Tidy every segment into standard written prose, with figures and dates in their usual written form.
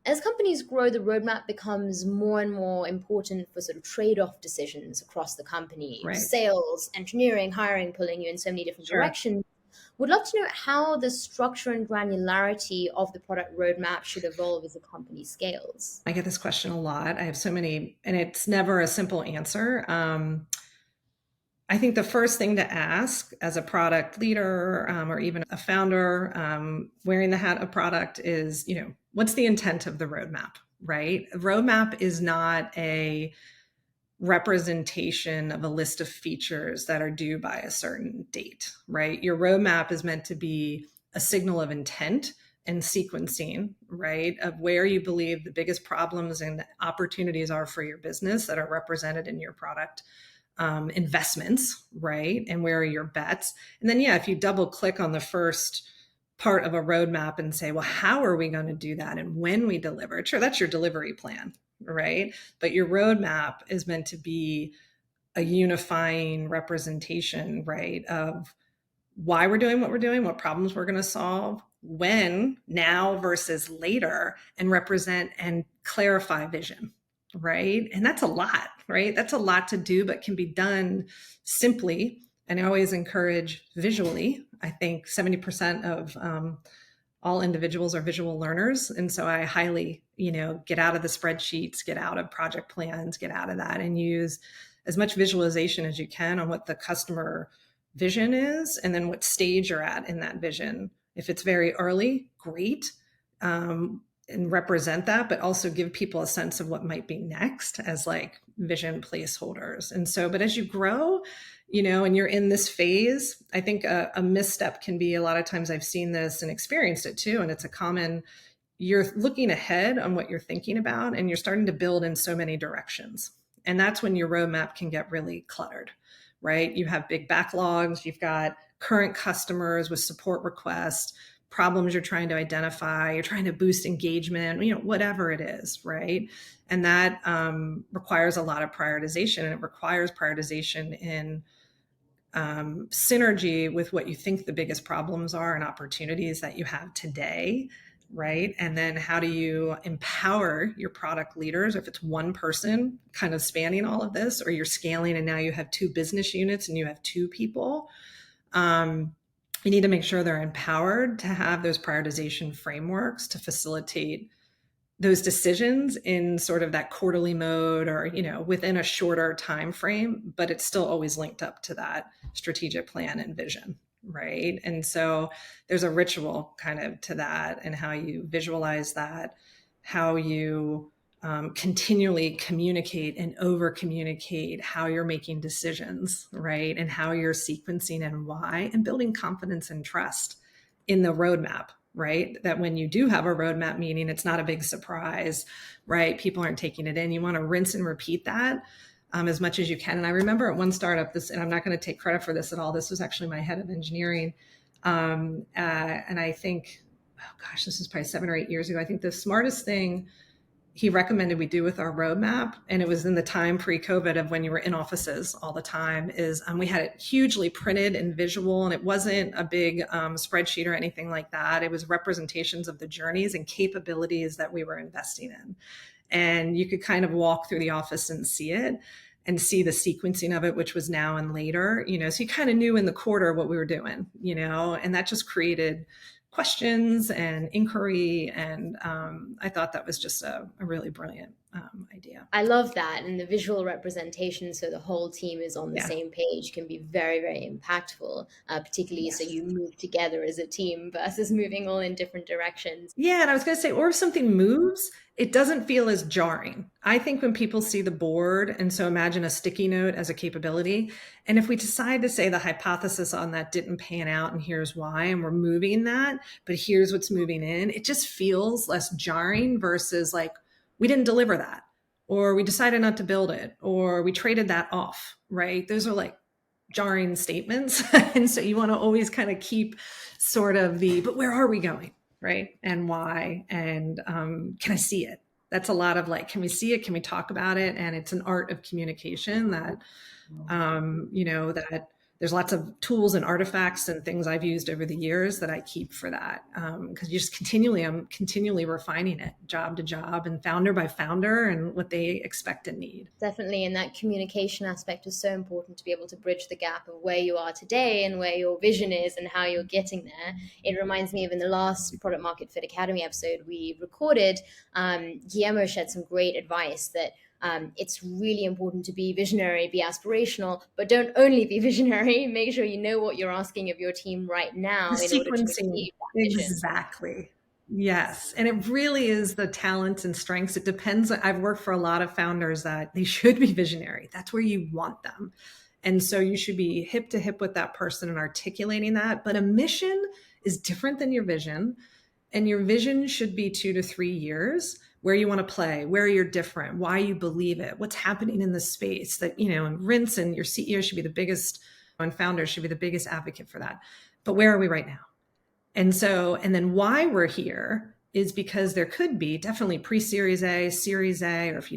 As companies grow, the roadmap becomes more and more important for sort of trade-off decisions across the company. Right. Sales, engineering, hiring, pulling you in so many different Sure. directions. Would love to know how the structure and granularity of the product roadmap should evolve as the company scales. I get this question a lot. I have so many, and it's never a simple answer. I think the first thing to ask as a product leader or even a founder wearing the hat of product is, what's the intent of the roadmap, right? A roadmap is not a representation of a list of features that are due by a certain date, right? Your roadmap is meant to be a signal of intent and sequencing, right? Of where you believe the biggest problems and opportunities are for your business that are represented in your product investments, right? And where are your bets? And then, if you double click on the first part of a roadmap and say, well, how are we going to do that? And when we deliver, sure, that's your delivery plan, right? But your roadmap is meant to be a unifying representation, right? Of why we're doing what we're doing, what problems we're going to solve, when, now versus later, and represent and clarify vision, right? And that's a lot, right? That's a lot to do, but can be done simply. And I always encourage visually. I think 70% of all individuals are visual learners. And so I highly, get out of the spreadsheets, get out of project plans, get out of that and use as much visualization as you can on what the customer vision is and then what stage you're at in that vision. If it's very early, great. And represent that, but also give people a sense of what might be next as like vision placeholders. And so, but as you grow, and you're in this phase, I think a misstep can be a lot of times I've seen this and experienced it too. And it's a common, you're looking ahead on what you're thinking about and you're starting to build in so many directions. And that's when your roadmap can get really cluttered, right? You have big backlogs, you've got current customers with support requests, problems you're trying to identify, you're trying to boost engagement, whatever it is, right? And that requires a lot of prioritization, and it requires prioritization in synergy with what you think the biggest problems are and opportunities that you have today, right? And then how do you empower your product leaders, if it's one person kind of spanning all of this, or you're scaling and now you have two business units and you have two people, you need to make sure they're empowered to have those prioritization frameworks to facilitate those decisions in sort of that quarterly mode or, within a shorter time frame, but it's still always linked up to that strategic plan and vision, right? And so there's a ritual kind of to that and how you visualize that, how you continually communicate and over communicate how you're making decisions, right? And how you're sequencing and why, and building confidence and trust in the roadmap, right? That when you do have a roadmap meeting, it's not a big surprise, right? People aren't taking it in. You want to rinse and repeat that as much as you can. And I remember at one startup, and I'm not going to take credit for this at all, this was actually my head of engineering. And I think, oh gosh, this is probably 7 or 8 years ago. I think the smartest thing he recommended we do with our roadmap, and it was in the time pre-COVID of when you were in offices all the time, is we had it hugely printed and visual, and it wasn't a big spreadsheet or anything like that. It was representations of the journeys and capabilities that we were investing in. And you could kind of walk through the office and see it and see the sequencing of it, which was now and later, so you kind of knew in the quarter what we were doing, and that just created questions and inquiry. And I thought that was just a really brilliant idea. I love that. And the visual representation, so the whole team is on the Yeah. same page, can be very, very impactful, particularly so you move together as a team versus moving all in different directions. Yeah. And I was going to say, or if something moves, it doesn't feel as jarring. I think when people see the board, and so imagine a sticky note as a capability, and if we decide to say the hypothesis on that didn't pan out and here's why, and we're moving that, but here's what's moving in, it just feels less jarring versus like, we didn't deliver that, or we decided not to build it, or we traded that off, right? Those are like jarring statements. And so you want to always kind of keep sort of but where are we going? Right? And why? And can I see it? That's a lot of like, can we see it? Can we talk about it? And it's an art of communication that, that there's lots of tools and artifacts and things I've used over the years that I keep for that. Because I'm continually refining it job to job and founder by founder and what they expect and need. Definitely. And that communication aspect is so important to be able to bridge the gap of where you are today and where your vision is and how you're getting there. It reminds me of in the last Product Market Fit Academy episode we recorded, Guillermo shared some great advice that it's really important to be visionary, be aspirational, but don't only be visionary. Make sure you know what you're asking of your team right now The in order to sequencing, achieve that vision. exactly. Yes. And it really is the talents and strengths. It depends. I've worked for a lot of founders that they should be visionary. That's where you want them. And so you should be hip to hip with that person and articulating that. But a mission is different than your vision. And your vision should be 2 to 3 years, where you want to play, where you're different, why you believe it, what's happening in the space that, and Rinse and your CEO should be the biggest, and founders should be the biggest advocate for that. But where are we right now? And then why we're here is because there could be definitely pre-series A, series A, or if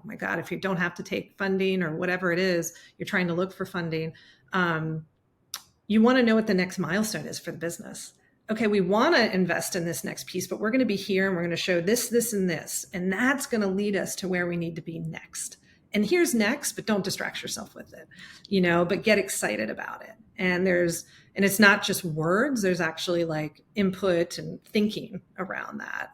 my God, if you don't have to take funding or whatever it is, you're trying to look for funding. You want to know what the next milestone is for the business. Okay, we want to invest in this next piece, but we're going to be here and we're going to show this, this, and this. And that's going to lead us to where we need to be next. And here's next, but don't distract yourself with it, but get excited about it. And it's not just words, there's actually like input and thinking around that.